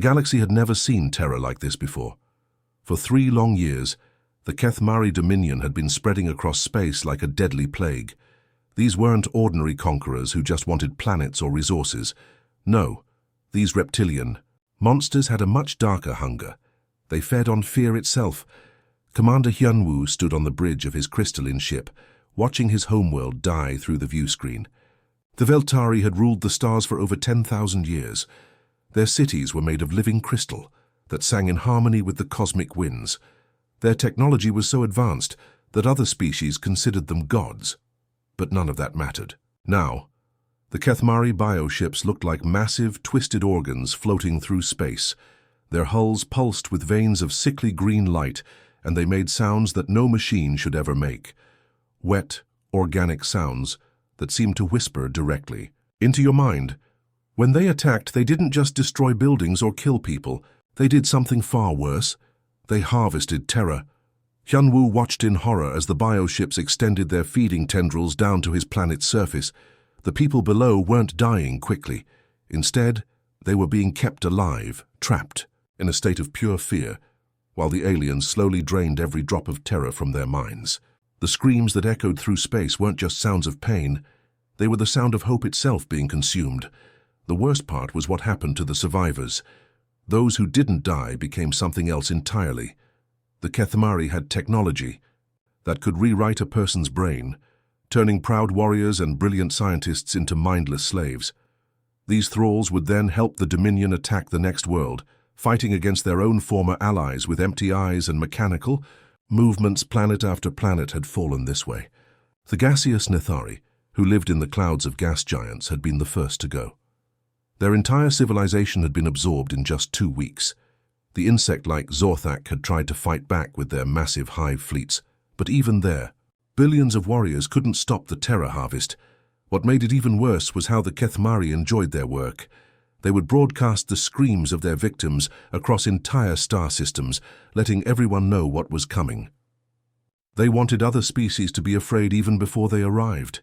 galaxy had never seen terror like this before. For 3 long years, the Kethmari Dominion had been spreading across space like a deadly plague. These weren't ordinary conquerors who just wanted planets or resources. No, these reptilian monsters had a much darker hunger. They fed on fear itself. Commander Hyunwoo stood on the bridge of his crystalline ship, watching his homeworld die through the view screen. The Veltari had ruled the stars for over 10,000 years. Their cities were made of living crystal that sang in harmony with the cosmic winds. Their technology was so advanced that other species considered them gods. But none of that mattered. Now, the Kethmari bioships looked like massive, twisted organs floating through space. Their hulls pulsed with veins of sickly green light, and they made sounds that no machine should ever make. Wet, organic sounds that seemed to whisper directly into your mind. When they attacked, they didn't just destroy buildings or kill people. They did something far worse. They harvested terror. Hyunwoo watched in horror as the bioships extended their feeding tendrils down to his planet's surface. The people below weren't dying quickly. Instead, they were being kept alive, trapped, in a state of pure fear, while the aliens slowly drained every drop of terror from their minds. The screams that echoed through space weren't just sounds of pain. They were the sound of hope itself being consumed. The worst part was what happened to the survivors. Those who didn't die became something else entirely. The Kethmari had technology that could rewrite a person's brain, turning proud warriors and brilliant scientists into mindless slaves. These thralls would then help the Dominion attack the next world, fighting against their own former allies with empty eyes and mechanical movements. Planet after planet had fallen this way. The gaseous Nethari, who lived in the clouds of gas giants, had been the first to go. Their entire civilization had been absorbed in just 2 weeks. The insect-like Zorthak had tried to fight back with their massive hive fleets, but even there, billions of warriors couldn't stop the terror harvest. What made it even worse was how the Kethmari enjoyed their work. They would broadcast the screams of their victims across entire star systems, letting everyone know what was coming. They wanted other species to be afraid even before they arrived.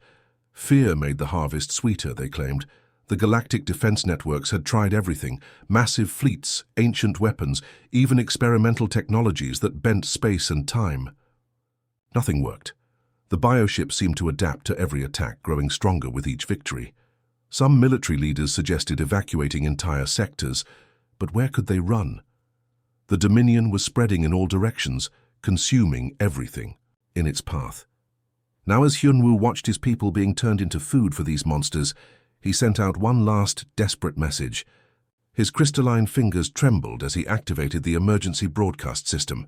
Fear made the harvest sweeter, they claimed. The galactic defense networks had tried everything: massive fleets, ancient weapons, even experimental technologies that bent space and time. Nothing worked. The bioships seemed to adapt to every attack, growing stronger with each victory. Some military leaders suggested evacuating entire sectors, but where could they run? The Dominion was spreading in all directions, consuming everything in its path. Now, as Hyunwoo watched his people being turned into food for these monsters, he sent out one last desperate message. His crystalline fingers trembled as he activated the emergency broadcast system.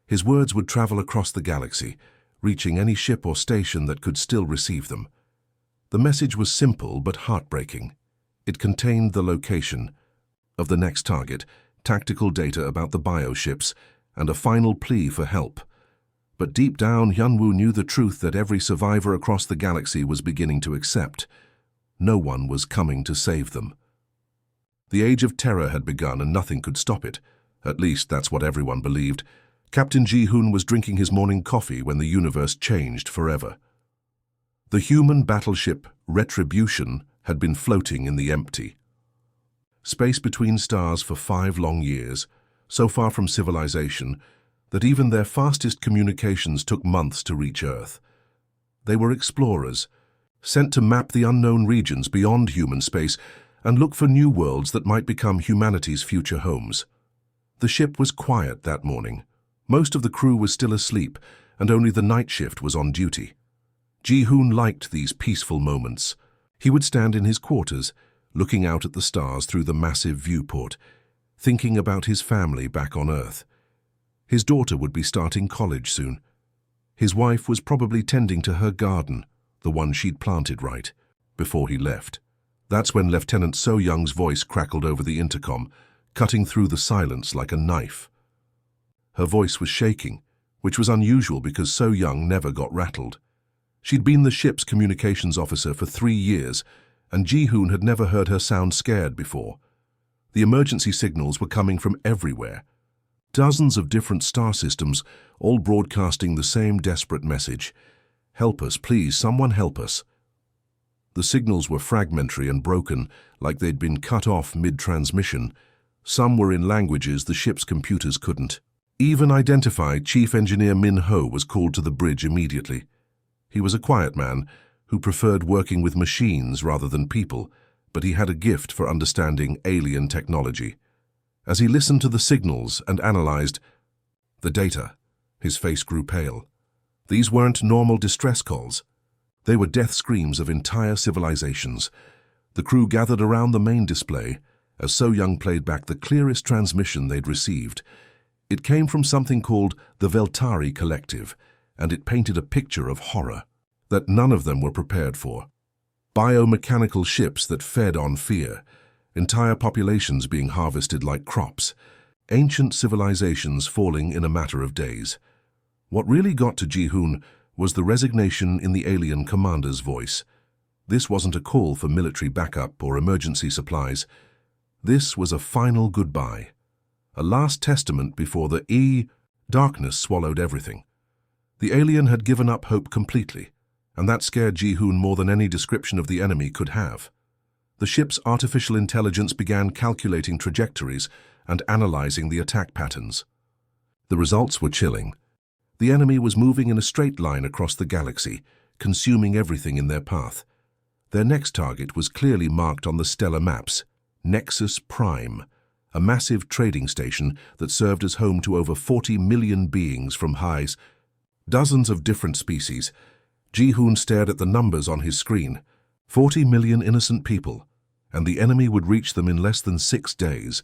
His words would travel across the galaxy, reaching any ship or station that could still receive them. The message was simple but heartbreaking. It contained the location of the next target, tactical data about the bioships, and a final plea for help. But deep down, Hyunwoo knew the truth that every survivor across the galaxy was beginning to accept. No one was coming to save them. The Age of Terror had begun and nothing could stop it. At least that's what everyone believed. Captain Ji-hoon was drinking his morning coffee when the universe changed forever. The human battleship Retribution had been floating in the empty space between stars for 5 long years, so far from civilization that even their fastest communications took months to reach Earth. They were explorers, sent to map the unknown regions beyond human space and look for new worlds that might become humanity's future homes. The ship was quiet that morning. Most of the crew was still asleep, and only the night shift was on duty. Ji-hoon liked these peaceful moments. He would stand in his quarters, looking out at the stars through the massive viewport, thinking about his family back on Earth. His daughter would be starting college soon. His wife was probably tending to her garden, the one she'd planted right before he left. That's when Lieutenant So Young's voice crackled over the intercom, cutting through the silence like a knife. Her voice was shaking, which was unusual because So Young never got rattled. She'd been the ship's communications officer for 3 years, and Ji-hoon had never heard her sound scared before. The emergency signals were coming from everywhere. Dozens of different star systems, all broadcasting the same desperate message. "Help us, please, someone help us." The signals were fragmentary and broken, like they'd been cut off mid-transmission. Some were in languages the ship's computers couldn't even identify. Chief Engineer Min Ho was called to the bridge immediately. He was a quiet man who preferred working with machines rather than people, but he had a gift for understanding alien technology. As he listened to the signals and analyzed the data, his face grew pale. These weren't normal distress calls. They were death screams of entire civilizations. The crew gathered around the main display as So Young played back the clearest transmission they'd received. It came from something called the Veltari Collective, and it painted a picture of horror that none of them were prepared for. Biomechanical ships that fed on fear, entire populations being harvested like crops, ancient civilizations falling in a matter of days. What really got to Ji-hoon was the resignation in the alien commander's voice. This wasn't a call for military backup or emergency supplies. This was a final goodbye, a last testament before the darkness swallowed everything. The alien had given up hope completely, and that scared Ji-hoon more than any description of the enemy could have. The ship's artificial intelligence began calculating trajectories and analyzing the attack patterns. The results were chilling. The enemy was moving in a straight line across the galaxy, consuming everything in their path. Their next target was clearly marked on the stellar maps, Nexus Prime, a massive trading station that served as home to over 40 million beings from dozens of different species. Ji-hoon stared at the numbers on his screen. 40 million innocent people, and the enemy would reach them in less than 6 days.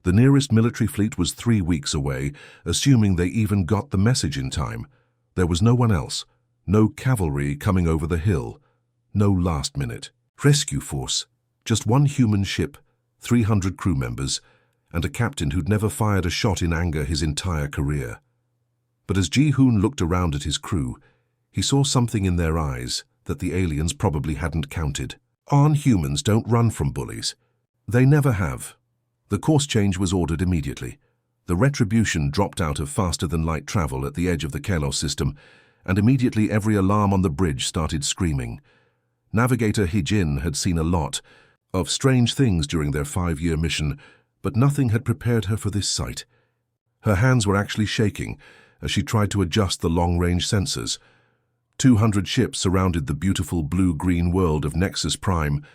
The nearest military fleet was 3 weeks away, assuming they even got the message in time. There was no one else, no cavalry coming over the hill, no last-minute rescue force, just one human ship, 300 crew members, and a captain who'd never fired a shot in anger his entire career. But as Ji-hoon looked around at his crew, he saw something in their eyes that the aliens probably hadn't counted. Humans don't run from bullies. They never have. The course change was ordered immediately. The Retribution dropped out of faster-than-light travel at the edge of the Kalos system, and immediately every alarm on the bridge started screaming. Navigator Hee-jin had seen a lot of strange things during their 5-year mission, but nothing had prepared her for this sight. Her hands were actually shaking as she tried to adjust the long-range sensors. 200 ships surrounded the beautiful blue-green world of Nexus Prime,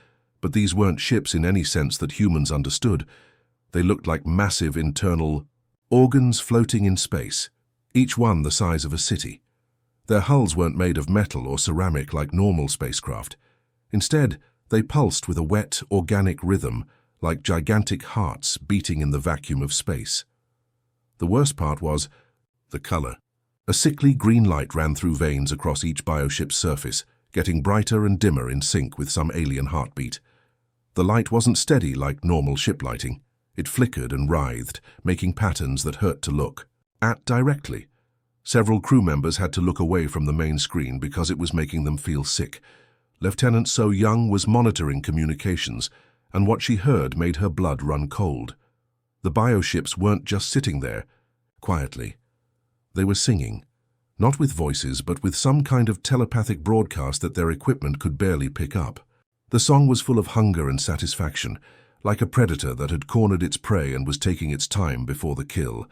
but these weren't ships in any sense that humans understood. They looked like massive internal organs floating in space, each one the size of a city. Their hulls weren't made of metal or ceramic like normal spacecraft. Instead, they pulsed with a wet, organic rhythm, like gigantic hearts beating in the vacuum of space. The worst part was the color. A sickly green light ran through veins across each bioship's surface, getting brighter and dimmer in sync with some alien heartbeat. The light wasn't steady like normal ship lighting. It flickered and writhed, making patterns that hurt to look at directly. Several crew members had to look away from the main screen because it was making them feel sick. Lieutenant So Young was monitoring communications, and what she heard made her blood run cold. The bioships weren't just sitting there, quietly. They were singing, not with voices, but with some kind of telepathic broadcast that their equipment could barely pick up. The song was full of hunger and satisfaction, like a predator that had cornered its prey and was taking its time before the kill.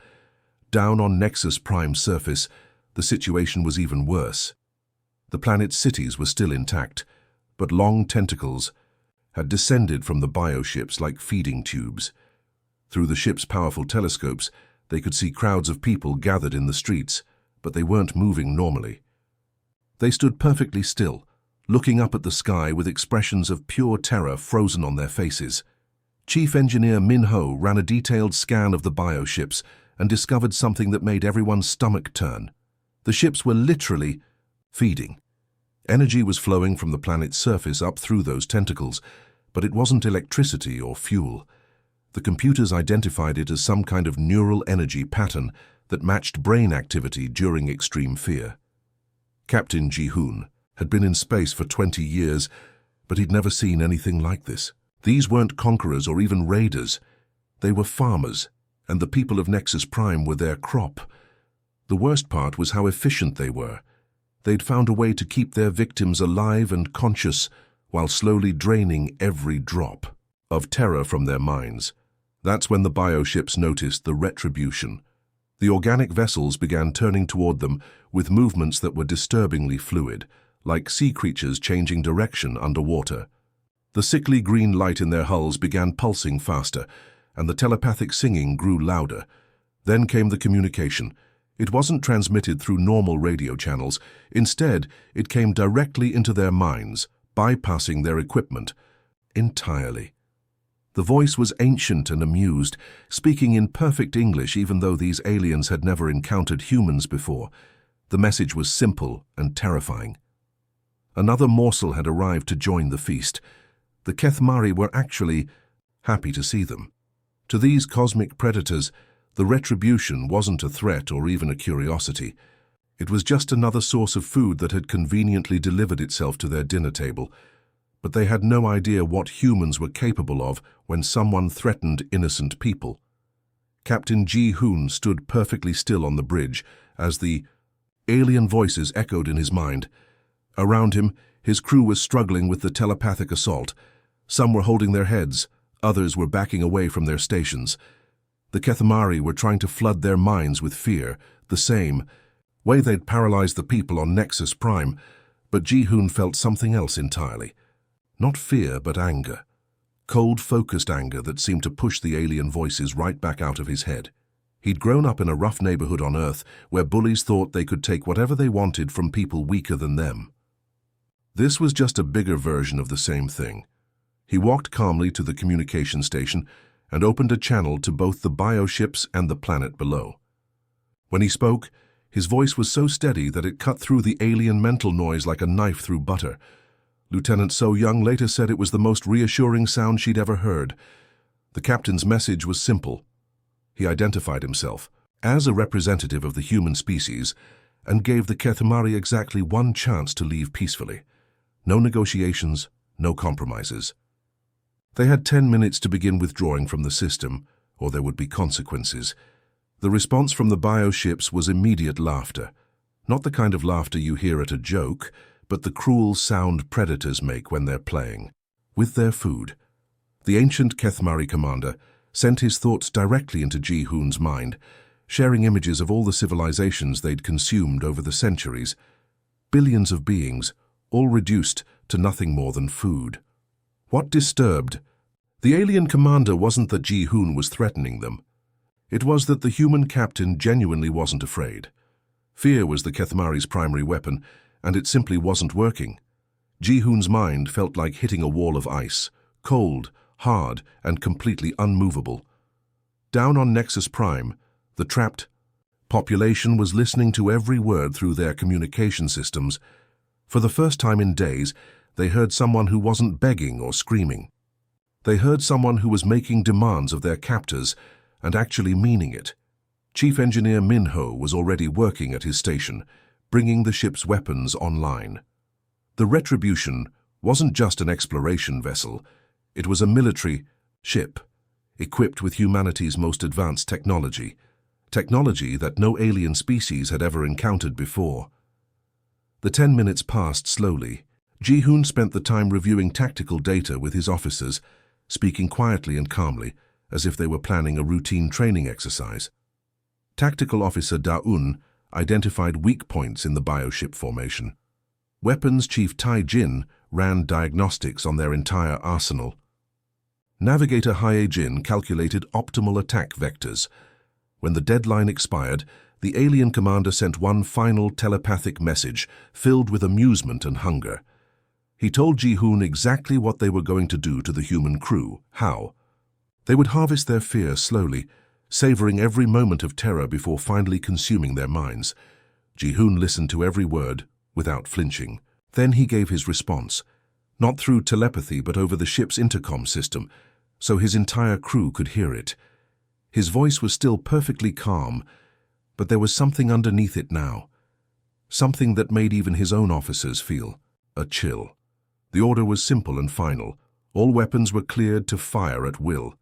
Down on Nexus Prime's surface, the situation was even worse. The planet's cities were still intact, but long tentacles had descended from the bioships like feeding tubes. Through the ship's powerful telescopes, they could see crowds of people gathered in the streets, but they weren't moving normally. They stood perfectly still, looking up at the sky with expressions of pure terror frozen on their faces. Chief Engineer Min Ho ran a detailed scan of the bioships and discovered something that made everyone's stomach turn. The ships were literally feeding. Energy was flowing from the planet's surface up through those tentacles, but it wasn't electricity or fuel. The computers identified it as some kind of neural energy pattern that matched brain activity during extreme fear. Captain Ji-hoon had been in space for 20 years, but he'd never seen anything like this. These weren't conquerors or even raiders. They were farmers, and the people of Nexus Prime were their crop. The worst part was how efficient they were. They'd found a way to keep their victims alive and conscious while slowly draining every drop of terror from their minds. That's when the bioships noticed the retribution. The organic vessels began turning toward them with movements that were disturbingly fluid, like sea creatures changing direction underwater. The sickly green light in their hulls began pulsing faster, and the telepathic singing grew louder. Then came the communication. It wasn't transmitted through normal radio channels. Instead, it came directly into their minds, bypassing their equipment entirely. The voice was ancient and amused, speaking in perfect English even though these aliens had never encountered humans before. The message was simple and terrifying. Another morsel had arrived to join the feast. The Kethmari were actually happy to see them. To these cosmic predators, the retribution wasn't a threat or even a curiosity. It was just another source of food that had conveniently delivered itself to their dinner table. But they had no idea what humans were capable of when someone threatened innocent people. Captain Ji-hoon stood perfectly still on the bridge as the alien voices echoed in his mind. Around him, his crew was struggling with the telepathic assault. Some were holding their heads, others were backing away from their stations. The Kethmari were trying to flood their minds with fear, the same way they'd paralyzed the people on Nexus Prime, but Ji-hoon felt something else entirely. Not fear, but anger. Cold, focused anger that seemed to push the alien voices right back out of his head. He'd grown up in a rough neighborhood on Earth where bullies thought they could take whatever they wanted from people weaker than them. This was just a bigger version of the same thing. He walked calmly to the communication station and opened a channel to both the bioships and the planet below. When he spoke, his voice was so steady that it cut through the alien mental noise like a knife through butter. Lieutenant So Young later said it was the most reassuring sound she'd ever heard. The captain's message was simple. He identified himself as a representative of the human species and gave the Kethmari exactly one chance to leave peacefully. No negotiations, no compromises. They had 10 minutes to begin withdrawing from the system, or there would be consequences. The response from the bioships was immediate laughter. Not the kind of laughter you hear at a joke, but the cruel sound predators make when they're playing with their food. The ancient Kethmari commander sent his thoughts directly into Ji-hoon's mind, sharing images of all the civilizations they'd consumed over the centuries. Billions of beings, all reduced to nothing more than food. What disturbed the alien commander wasn't that Ji-hoon was threatening them. It was that the human captain genuinely wasn't afraid. Fear was the Kethmari's primary weapon, and it simply wasn't working. Ji-hoon's mind felt like hitting a wall of ice, cold, hard, and completely unmovable. Down on Nexus Prime, the trapped population was listening to every word through their communication systems. For the first time in days, they heard someone who wasn't begging or screaming. They heard someone who was making demands of their captors and actually meaning it. Chief Engineer Min-ho was already working at his station, bringing the ship's weapons online. The Retribution wasn't just an exploration vessel. It was a military ship, equipped with humanity's most advanced technology that no alien species had ever encountered before. The 10 minutes passed slowly. Ji-hoon spent the time reviewing tactical data with his officers, speaking quietly and calmly, as if they were planning a routine training exercise. Tactical Officer Da-un identified weak points in the bioship formation. Weapons Chief Tai-jin ran diagnostics on their entire arsenal. Navigator Hae-jin calculated optimal attack vectors. When the deadline expired, the alien commander sent one final telepathic message filled with amusement and hunger. He told Ji-hoon exactly what they were going to do to the human crew. How? They would harvest their fear slowly, savoring every moment of terror before finally consuming their minds. Ji-hoon listened to every word without flinching. Then he gave his response, not through telepathy but over the ship's intercom system, so his entire crew could hear it. His voice was still perfectly calm, but there was something underneath it now. Something that made even his own officers feel a chill. The order was simple and final. All weapons were cleared to fire at will.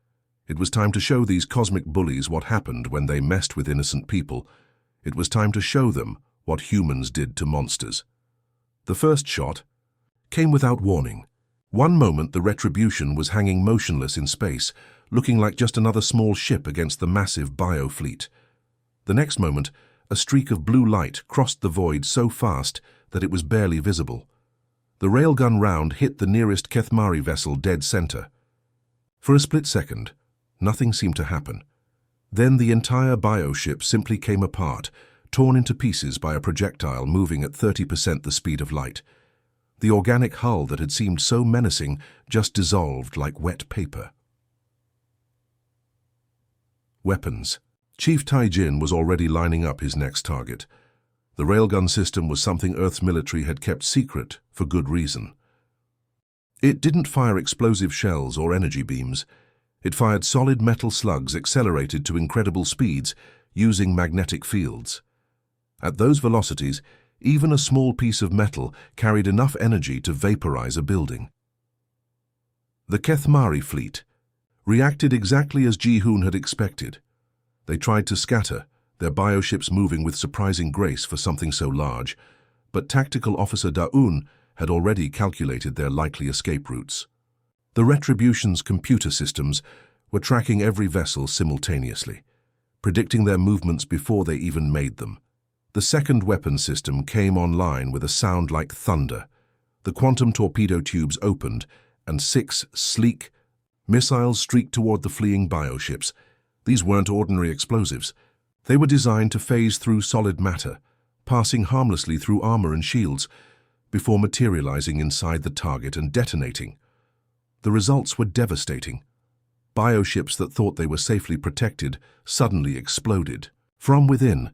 It was time to show these cosmic bullies what happened when they messed with innocent people. It was time to show them what humans did to monsters. The first shot came without warning. One moment the Retribution was hanging motionless in space, looking like just another small ship against the massive bio fleet. The next moment, a streak of blue light crossed the void so fast that it was barely visible. The railgun round hit the nearest Kethmari vessel dead center. For a split second, nothing seemed to happen. Then the entire bioship simply came apart, torn into pieces by a projectile moving at 30% the speed of light. The organic hull that had seemed so menacing just dissolved like wet paper. Weapons. Chief Tai-Jin was already lining up his next target. The railgun system was something Earth's military had kept secret for good reason. It didn't fire explosive shells or energy beams. It fired solid metal slugs accelerated to incredible speeds using magnetic fields. At those velocities, even a small piece of metal carried enough energy to vaporize a building. The Kethmari fleet reacted exactly as Ji-hoon had expected. They tried to scatter, their bioships moving with surprising grace for something so large, but Tactical Officer Da-un had already calculated their likely escape routes. The Retribution's computer systems were tracking every vessel simultaneously, predicting their movements before they even made them. The second weapon system came online with a sound like thunder. The quantum torpedo tubes opened, and 6 sleek missiles streaked toward the fleeing bioships. These weren't ordinary explosives. They were designed to phase through solid matter, passing harmlessly through armor and shields, before materializing inside the target and detonating. The results were devastating. Bioships that thought they were safely protected suddenly exploded. From within,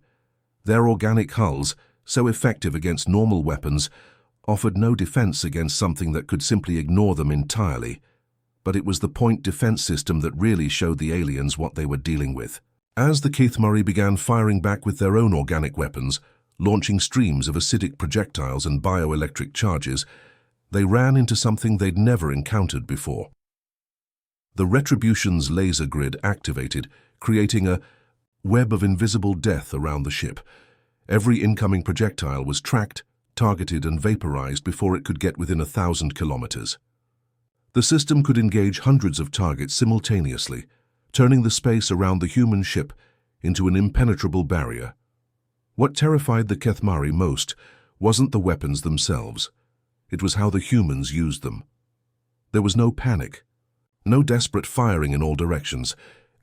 their organic hulls, so effective against normal weapons, offered no defense against something that could simply ignore them entirely. But it was the point defense system that really showed the aliens what they were dealing with. As the Kethmari began firing back with their own organic weapons, launching streams of acidic projectiles and bioelectric charges, they ran into something they'd never encountered before. The Retribution's laser grid activated, creating a web of invisible death around the ship. Every incoming projectile was tracked, targeted, and vaporized before it could get within 1,000 kilometers. The system could engage hundreds of targets simultaneously, turning the space around the human ship into an impenetrable barrier. What terrified the Kethmari most wasn't the weapons themselves. It was how the humans used them. There was no panic, no desperate firing in all directions.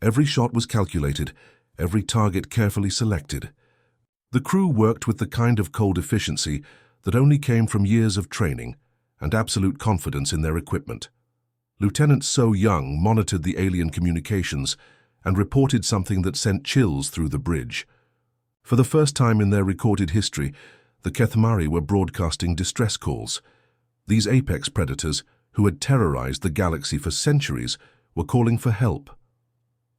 Every shot was calculated, every target carefully selected. The crew worked with the kind of cold efficiency that only came from years of training and absolute confidence in their equipment. Lieutenant So Young monitored the alien communications and reported something that sent chills through the bridge. For the first time in their recorded history, the Kethmari were broadcasting distress calls. These apex predators, who had terrorized the galaxy for centuries, were calling for help.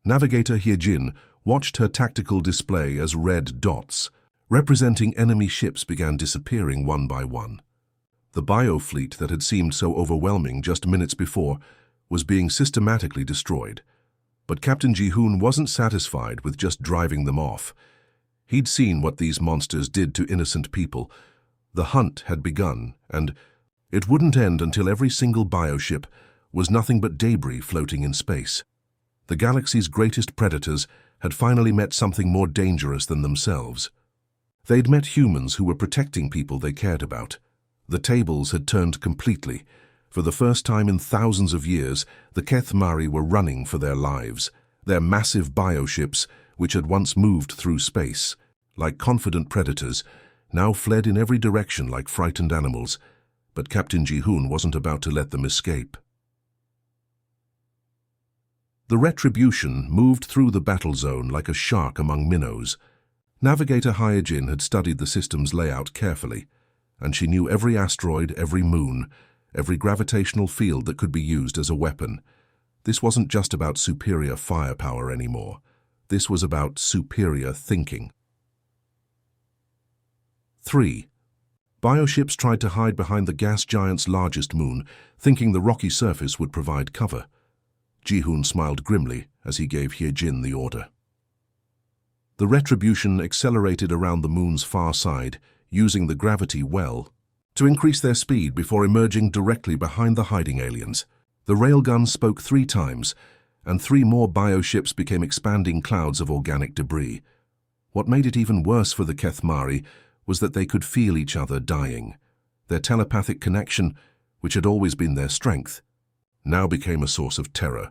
Navigator Hyejin watched her tactical display as red dots, representing enemy ships, began disappearing one by one. The biofleet that had seemed so overwhelming just minutes before was being systematically destroyed. But Captain Ji-hoon wasn't satisfied with just driving them off. He'd seen what these monsters did to innocent people. The hunt had begun, and it wouldn't end until every single bioship was nothing but debris floating in space. The galaxy's greatest predators had finally met something more dangerous than themselves. They'd met humans who were protecting people they cared about. The tables had turned completely. For the first time in thousands of years, the Kethmari were running for their lives. Their massive bioships, which had once moved through space, like confident predators, now fled in every direction like frightened animals. But Captain Ji-hoon wasn't about to let them escape. The Retribution moved through the battle zone like a shark among minnows. Navigator Hyejin had studied the system's layout carefully, and she knew every asteroid, every moon, every gravitational field that could be used as a weapon. This wasn't just about superior firepower anymore. This was about superior thinking. 3. Bioships tried to hide behind the gas giant's largest moon, thinking the rocky surface would provide cover. Ji-hoon smiled grimly as he gave Hyejin the order. The Retribution accelerated around the moon's far side, using the gravity well to increase their speed before emerging directly behind the hiding aliens. The railgun spoke 3 times, and 3 more bioships became expanding clouds of organic debris. What made it even worse for the Kethmari was that they could feel each other dying. Their telepathic connection, which had always been their strength, now became a source of terror.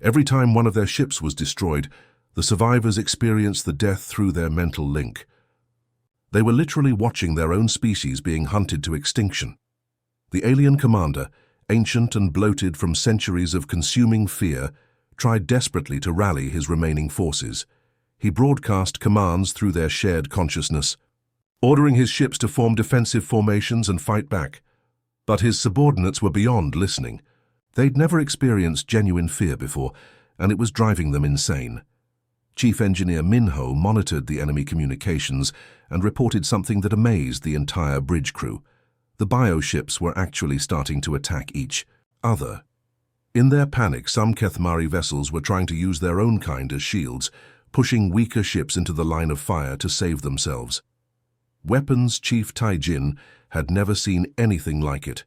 Every time one of their ships was destroyed, the survivors experienced the death through their mental link. They were literally watching their own species being hunted to extinction. The alien commander, ancient and bloated from centuries of consuming fear, tried desperately to rally his remaining forces. He broadcast commands through their shared consciousness, ordering his ships to form defensive formations and fight back. But his subordinates were beyond listening. They'd never experienced genuine fear before, and it was driving them insane. Chief Engineer Minho monitored the enemy communications and reported something that amazed the entire bridge crew. The bioships were actually starting to attack each other. In their panic, some Kethmari vessels were trying to use their own kind as shields, pushing weaker ships into the line of fire to save themselves. Weapons Chief Taijin had never seen anything like it.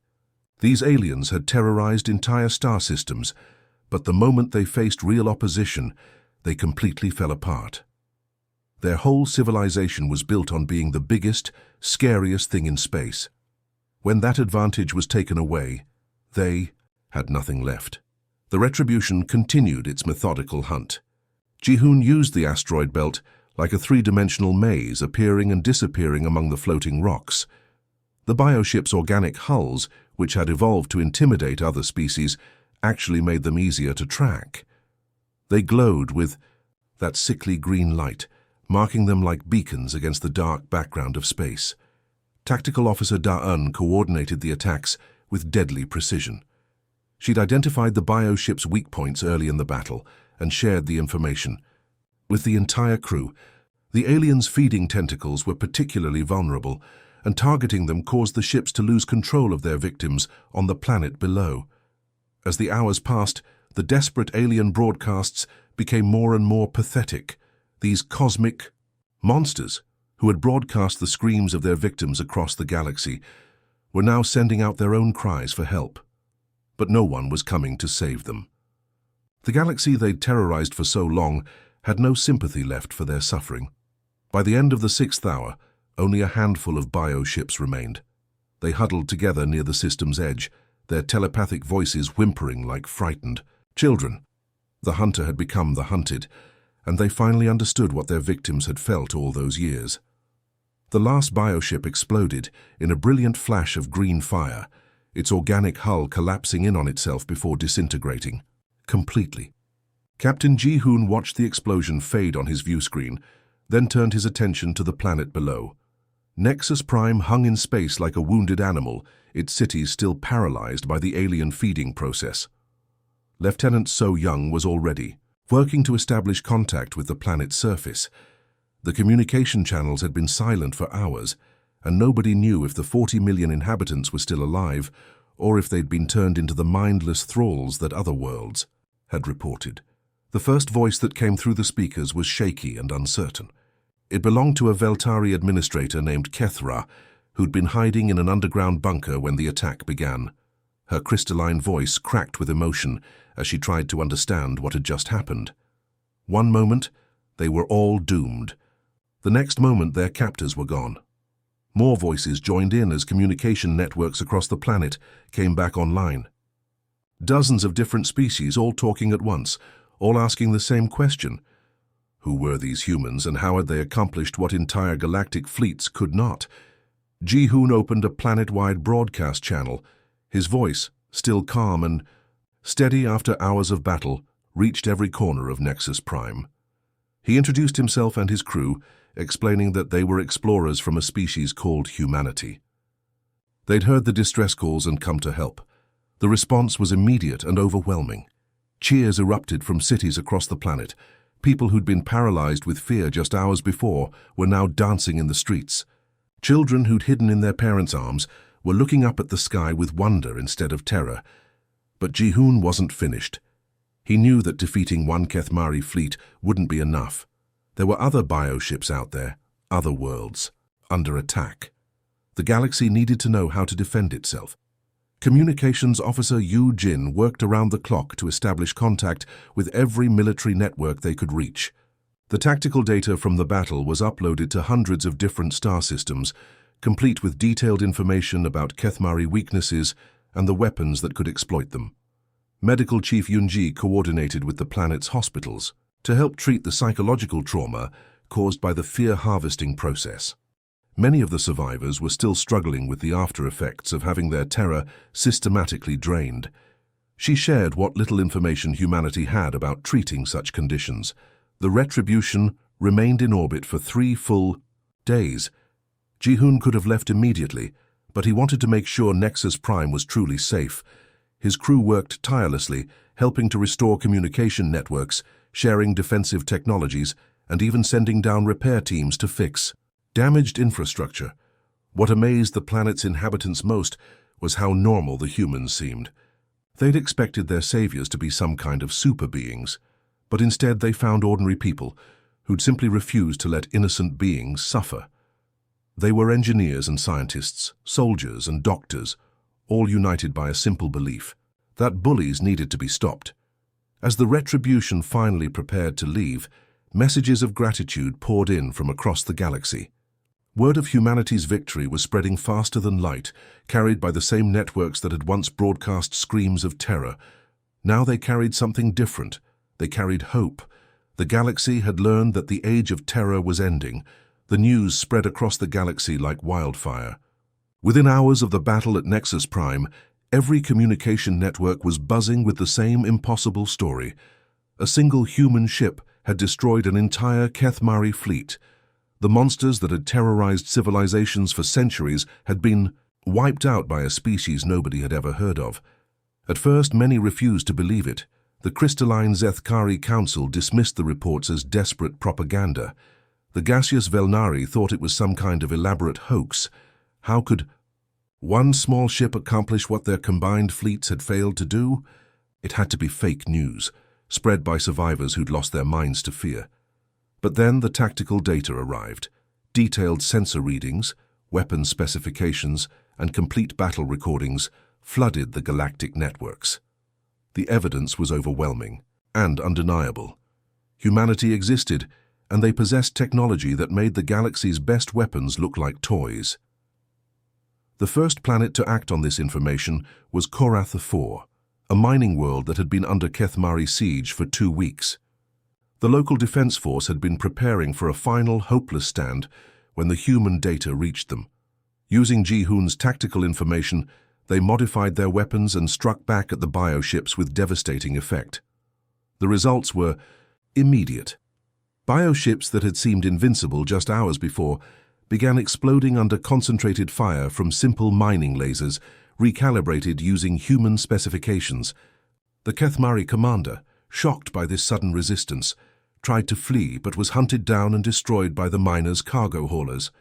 These aliens had terrorized entire star systems, but the moment they faced real opposition, they completely fell apart. Their whole civilization was built on being the biggest, scariest thing in space. When that advantage was taken away, they had nothing left. The Retribution continued its methodical hunt. Ji-hoon used the asteroid belt like a 3-dimensional maze, appearing and disappearing among the floating rocks. The bioship's organic hulls, which had evolved to intimidate other species, actually made them easier to track. They glowed with that sickly green light, marking them like beacons against the dark background of space. Tactical Officer Da-eun coordinated the attacks with deadly precision. She'd identified the bioship's weak points early in the battle and shared the information. With the entire crew, the aliens' feeding tentacles were particularly vulnerable, and targeting them caused the ships to lose control of their victims on the planet below. As the hours passed, the desperate alien broadcasts became more and more pathetic. These cosmic monsters, who had broadcast the screams of their victims across the galaxy, were now sending out their own cries for help. But no one was coming to save them. The galaxy they'd terrorized for so long had no sympathy left for their suffering. By the end of the 6th hour, only a handful of bioships remained. They huddled together near the system's edge, their telepathic voices whimpering like frightened children. The hunter had become the hunted, and they finally understood what their victims had felt all those years. The last bioship exploded in a brilliant flash of green fire, its organic hull collapsing in on itself before disintegrating completely. Captain Ji-hoon watched the explosion fade on his view screen, then turned his attention to the planet below. Nexus Prime hung in space like a wounded animal, its cities still paralyzed by the alien feeding process. Lieutenant So Young was already working to establish contact with the planet's surface. The communication channels had been silent for hours, and nobody knew if the 40 million inhabitants were still alive or if they'd been turned into the mindless thralls that other worlds had reported. The first voice that came through the speakers was shaky and uncertain. It belonged to a Veltari administrator named Kethra, who'd been hiding in an underground bunker when the attack began. Her crystalline voice cracked with emotion as she tried to understand what had just happened. One moment, they were all doomed. The next moment, their captors were gone. More voices joined in as communication networks across the planet came back online. Dozens of different species all talking at once, all asking the same question. Who were these humans and how had they accomplished what entire galactic fleets could not? Ji-hoon opened a planet-wide broadcast channel. His voice, still calm and steady after hours of battle, reached every corner of Nexus Prime. He introduced himself and his crew, explaining that they were explorers from a species called humanity. They'd heard the distress calls and come to help. The response was immediate and overwhelming. Cheers erupted from cities across the planet. People who'd been paralyzed with fear just hours before were now dancing in the streets. Children who'd hidden in their parents' arms were looking up at the sky with wonder instead of terror. But Ji-hoon wasn't finished. He knew that defeating one Kethmari fleet wouldn't be enough. There were other bioships out there, other worlds, under attack. The galaxy needed to know how to defend itself. Communications Officer Yu Jin worked around the clock to establish contact with every military network they could reach. The tactical data from the battle was uploaded to hundreds of different star systems, complete with detailed information about Kethmari weaknesses and the weapons that could exploit them. Medical Chief Yunji coordinated with the planet's hospitals to help treat the psychological trauma caused by the fear-harvesting process. Many of the survivors were still struggling with the after-effects of having their terror systematically drained. She shared what little information humanity had about treating such conditions. The Retribution remained in orbit for 3 full days. Ji-hoon could have left immediately, but he wanted to make sure Nexus Prime was truly safe. His crew worked tirelessly, helping to restore communication networks, sharing defensive technologies, and even sending down repair teams to fix damaged infrastructure. What amazed the planet's inhabitants most was how normal the humans seemed. They'd expected their saviors to be some kind of super beings, but instead they found ordinary people who'd simply refused to let innocent beings suffer. They were engineers and scientists, soldiers and doctors, all united by a simple belief that bullies needed to be stopped. As the Retribution finally prepared to leave, messages of gratitude poured in from across the galaxy. Word of humanity's victory was spreading faster than light, carried by the same networks that had once broadcast screams of terror. Now they carried something different. They carried hope. The galaxy had learned that the age of terror was ending. The news spread across the galaxy like wildfire. Within hours of the battle at Nexus Prime, every communication network was buzzing with the same impossible story. A single human ship had destroyed an entire Kethmari fleet. The monsters that had terrorized civilizations for centuries had been wiped out by a species nobody had ever heard of. At first, many refused to believe it. The crystalline Zethkari Council dismissed the reports as desperate propaganda. The gaseous Velnari thought it was some kind of elaborate hoax. How could one small ship accomplish what their combined fleets had failed to do? It had to be fake news, spread by survivors who'd lost their minds to fear. But then the tactical data arrived. Detailed sensor readings, weapon specifications, and complete battle recordings flooded the galactic networks. The evidence was overwhelming and undeniable. Humanity existed, and they possessed technology that made the galaxy's best weapons look like toys. The first planet to act on this information was Korath IV, a mining world that had been under Kethmari siege for 2 weeks. The local defense force had been preparing for a final, hopeless stand when the human data reached them. Using Ji-hoon's tactical information, they modified their weapons and struck back at the bioships with devastating effect. The results were immediate. Bioships that had seemed invincible just hours before began exploding under concentrated fire from simple mining lasers, recalibrated using human specifications. The Kethmari commander, shocked by this sudden resistance, tried to flee but was hunted down and destroyed by the miners' cargo haulers.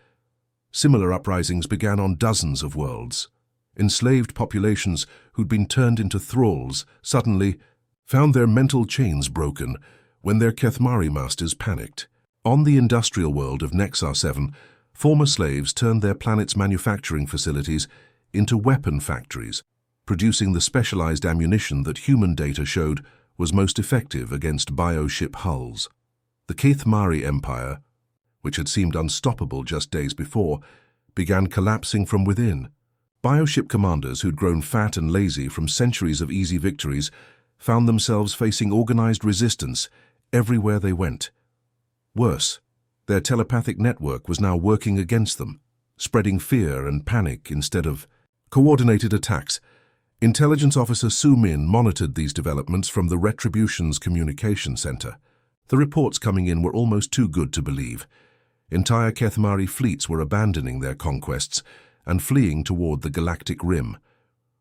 Similar uprisings began on dozens of worlds. Enslaved populations who'd been turned into thralls suddenly found their mental chains broken when their Kethmari masters panicked. On the industrial world of Nexar 7, former slaves turned their planet's manufacturing facilities into weapon factories, producing the specialized ammunition that human data showed was most effective against bioship hulls. The Kethmari Empire, which had seemed unstoppable just days before, began collapsing from within. Bioship commanders who'd grown fat and lazy from centuries of easy victories found themselves facing organized resistance everywhere they went. Worse, their telepathic network was now working against them, spreading fear and panic instead of coordinated attacks. Intelligence Officer Su Min monitored these developments from the Retribution's communication center. The reports coming in were almost too good to believe. Entire Kethmari fleets were abandoning their conquests and fleeing toward the galactic rim.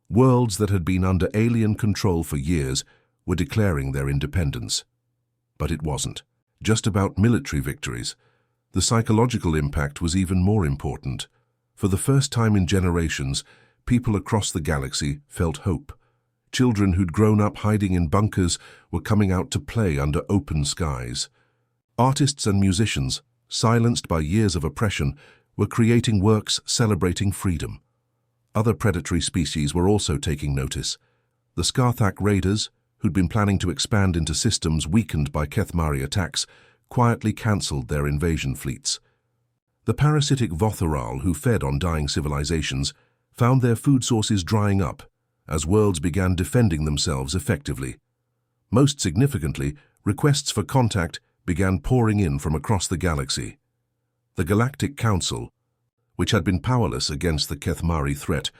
Worlds that had been under alien control for years were declaring their independence. But it wasn't just about military victories. The psychological impact was even more important. For the first time in generations, people across the galaxy felt hope. Children who'd grown up hiding in bunkers were coming out to play under open skies. Artists and musicians, silenced by years of oppression, were creating works celebrating freedom. Other predatory species were also taking notice. The Scarthak raiders, who'd been planning to expand into systems weakened by Kethmari attacks, quietly cancelled their invasion fleets. The parasitic Votharal, who fed on dying civilizations, found their food sources drying up as worlds began defending themselves effectively. Most significantly, requests for contact began pouring in from across the galaxy. The Galactic Council, which had been powerless against the Kethmari threat,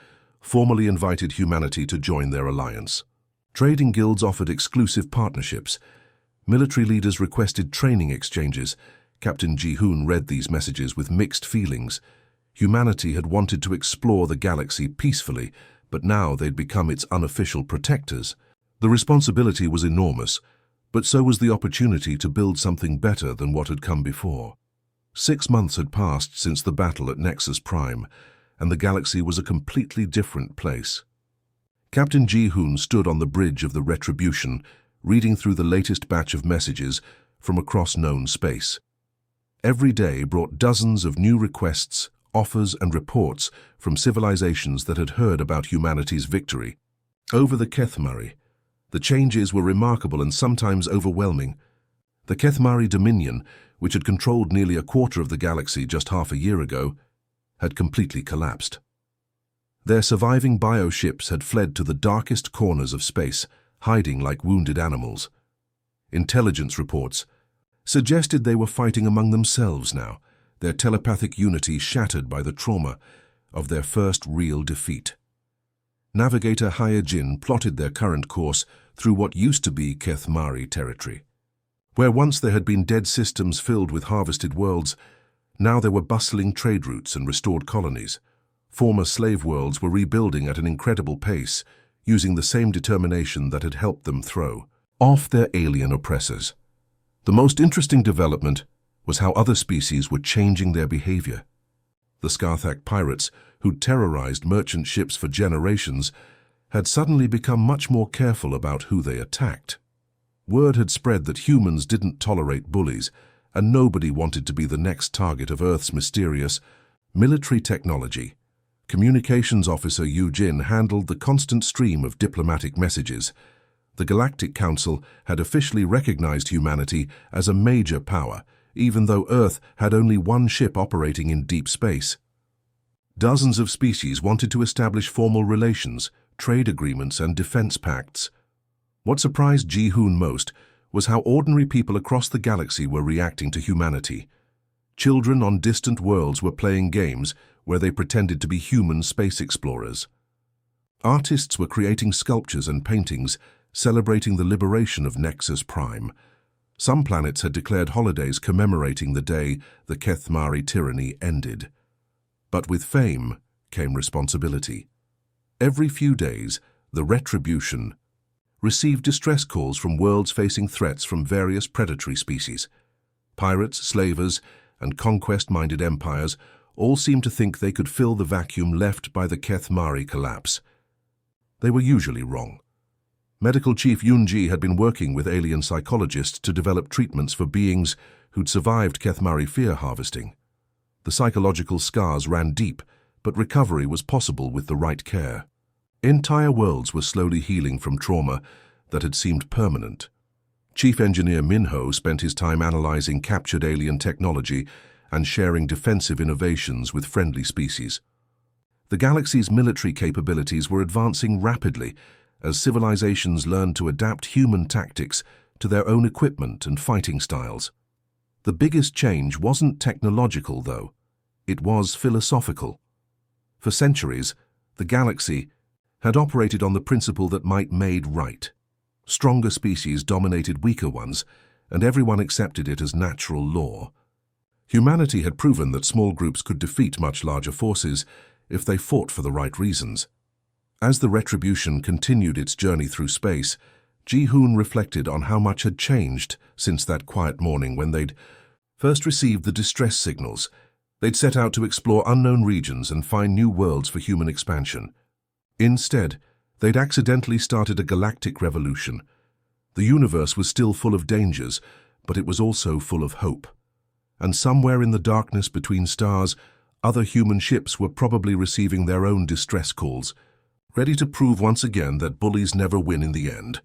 formally invited humanity to join their alliance. Trading guilds offered exclusive partnerships. Military leaders requested training exchanges. Captain Ji-hoon read these messages with mixed feelings. Humanity had wanted to explore the galaxy peacefully, but now they'd become its unofficial protectors. The responsibility was enormous, but so was the opportunity to build something better than what had come before. 6 months had passed since the battle at Nexus Prime, and the galaxy was a completely different place. Captain Ji-hoon stood on the bridge of the Retribution, reading through the latest batch of messages from across known space. Every day brought dozens of new requests, offers and reports from civilizations that had heard about humanity's victory. Over the Kethmari, the changes were remarkable and sometimes overwhelming. The Kethmari Dominion, which had controlled nearly a quarter of the galaxy just half a year ago, had completely collapsed. Their surviving bioships had fled to the darkest corners of space, hiding like wounded animals. Intelligence reports suggested they were fighting among themselves now, their telepathic unity shattered by the trauma of their first real defeat. Navigator Hyojin plotted their current course through what used to be Kethmari territory. Where once there had been dead systems filled with harvested worlds, now there were bustling trade routes and restored colonies. Former slave worlds were rebuilding at an incredible pace, using the same determination that had helped them throw off their alien oppressors. The most interesting development was how other species were changing their behavior. The Scarthak pirates, who'd terrorized merchant ships for generations, had suddenly become much more careful about who they attacked. Word had spread that humans didn't tolerate bullies, and nobody wanted to be the next target of Earth's mysterious military technology. Communications Officer Yu-jin handled the constant stream of diplomatic messages. The Galactic Council had officially recognized humanity as a major power, even though Earth had only one ship operating in deep space. Dozens of species wanted to establish formal relations, trade agreements, and defense pacts. What surprised Ji-hoon most was how ordinary people across the galaxy were reacting to humanity. Children on distant worlds were playing games where they pretended to be human space explorers. Artists were creating sculptures and paintings celebrating the liberation of Nexus Prime. Some planets had declared holidays commemorating the day the Kethmari tyranny ended. But with fame came responsibility. Every few days, the Retribution received distress calls from worlds facing threats from various predatory species. Pirates, slavers, and conquest-minded empires all seemed to think they could fill the vacuum left by the Kethmari collapse. They were usually wrong. Medical Chief Yunji had been working with alien psychologists to develop treatments for beings who'd survived Kethmari fear harvesting. The psychological scars ran deep, but recovery was possible with the right care. Entire worlds were slowly healing from trauma that had seemed permanent. Chief Engineer Minho spent his time analyzing captured alien technology and sharing defensive innovations with friendly species. The galaxy's military capabilities were advancing rapidly as civilizations learned to adapt human tactics to their own equipment and fighting styles. The biggest change wasn't technological, though. It was philosophical. For centuries, the galaxy had operated on the principle that might made right. Stronger species dominated weaker ones, and everyone accepted it as natural law. Humanity had proven that small groups could defeat much larger forces if they fought for the right reasons. As the Retribution continued its journey through space, Ji-hoon reflected on how much had changed since that quiet morning when they'd first received the distress signals. They'd set out to explore unknown regions and find new worlds for human expansion. Instead, they'd accidentally started a galactic revolution. The universe was still full of dangers, but it was also full of hope. And somewhere in the darkness between stars, Other human ships were probably receiving their own distress calls, ready to prove once again that bullies never win in the end.